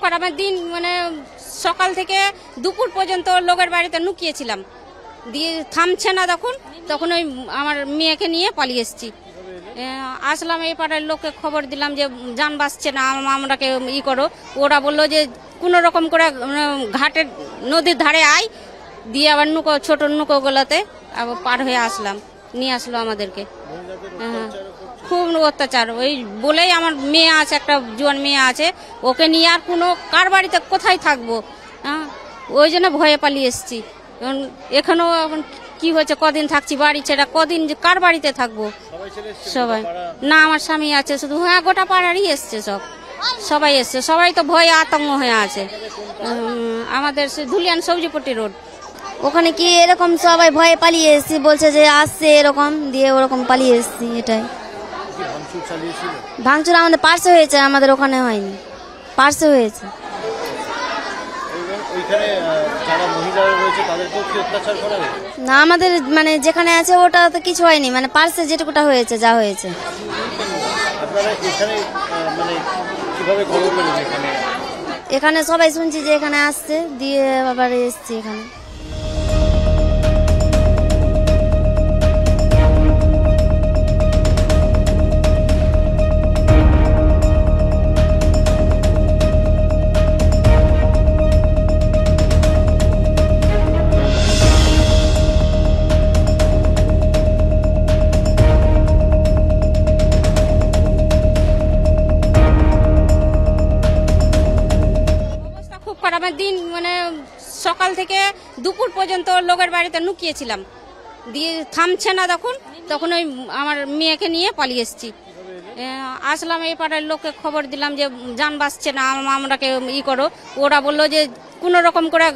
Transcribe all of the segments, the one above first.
খারাপের দিন, মানে সকাল থেকে দুপুর পর্যন্ত লোকের বাড়িতে লুকিয়েছিলাম, দিয়ে থামছে না, তখন ওই আমার মেয়েকে নিয়ে পালিয়ে এসেছি। আসলাম, এই পাড়ার লোককে খবর দিলাম যে যান বাঁচছে না, আমরাকে করো। ওরা বললো যে কোনো রকম করে ঘাটের নদীর ধারে আয়, দিয়ে আবার ছোট নৌকোগুলোতে আবার পার হয়ে আসলাম, নিয়ে আসলো আমাদেরকে। খুব অত্যাচার, ওই বলেই আমার মেয়ে আছে, একটা জোয়ান মেয়ে আছে, ওকে নিয়ে আর কার বাড়িতে কোথায় থাকবো, ওই জন্য ভয়ে পালিয়ে এসেছি। এখানেও এখন কি হয়েছে, কদিন থাকছি বাড়ি ছেড়া, কদিন কার বাড়িতে থাকবো। সবাই না, আমার স্বামী আছে শুধু। গোটা পাড়ারই এসছে, সবাই এসছে, সবাই তো ভয়ে আতঙ্ক হয়ে আছে। আমাদের ধুলিয়ান সবজিপট্টি রোড, ওখানে কি এরকম সবাই ভয়ে পালিয়ে এসেছি, বলছে যে আসছে এরকম, দিয়ে ওরকম পালিয়ে এসেছি। এটাই ভাঙচুর আমাদের পার্শ্বে হয়েছে, আমাদের ওখানে হয়নি, পার্শ্বে হয়েছে। না, আমাদের মানে যেখানে আছে ওটা তো কিছু হয়নি, মানে পার্শ্বে যেটুকুটা হয়েছে, যা হয়েছে। এখানে সবাই শুনছি যে এখানে আসছে, দিয়ে আবার এসছি এখানে। খারাপের দিন, মানে সকাল থেকে দুপুর পর্যন্ত লোকের বাড়িতে লুকিয়েছিলাম, দিয়ে থামছে না, তখন ওই আমার মেয়েকে নিয়ে পালিয়ে এসেছি। আসলাম, এই পাড়ার লোককে খবর দিলাম যে যান বাঁচছে না, আমরাকে করো। ওরা বললো যে কোনো রকম করে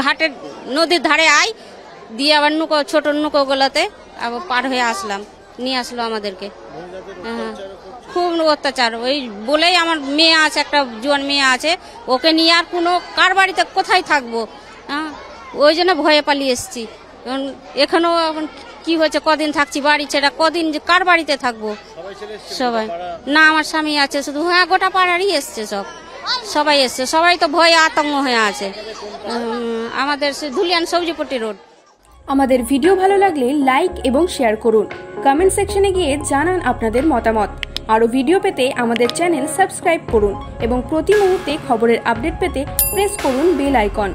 ঘাটের নদীর ধারে আয়, দিয়ে আবার ছোট নৌকোগুলোতে আবার পার হয়ে আসলাম, নিয়ে আসলো আমাদেরকে। খুব অত্যাচার, ওই বলেই আমার মেয়ে আছে, একটা জোয়ান মেয়ে আছে, ওকে নিয়ে আর কার বাড়িতে কোথায় থাকবো, ওই জন্য ভয়ে পালিয়ে এসেছি। এখানেও এখন কি হয়েছে, কদিন থাকছি বাড়ি ছেড়া, কদিন কার বাড়িতে থাকবো। সবাই না, আমার স্বামী আছে শুধু। গোটা পাড়ারই এসছে, সবাই এসছে, সবাই তো ভয়ে আতঙ্ক হয়ে আছে। আমাদের ধুলিয়ান সবজিপট্টি রোড। আমাদের ভিডিও ভালো লাগলে লাইক এবং শেয়ার করুন, কমেন্ট সেকশনে গিয়ে জানান আপনাদের মতামত। আরও ভিডিও পেতে আমাদের চ্যানেল সাবস্ক্রাইব করুন এবং প্রতি মুহূর্তে খবরের আপডেট পেতে প্রেস করুন বেল আইকন।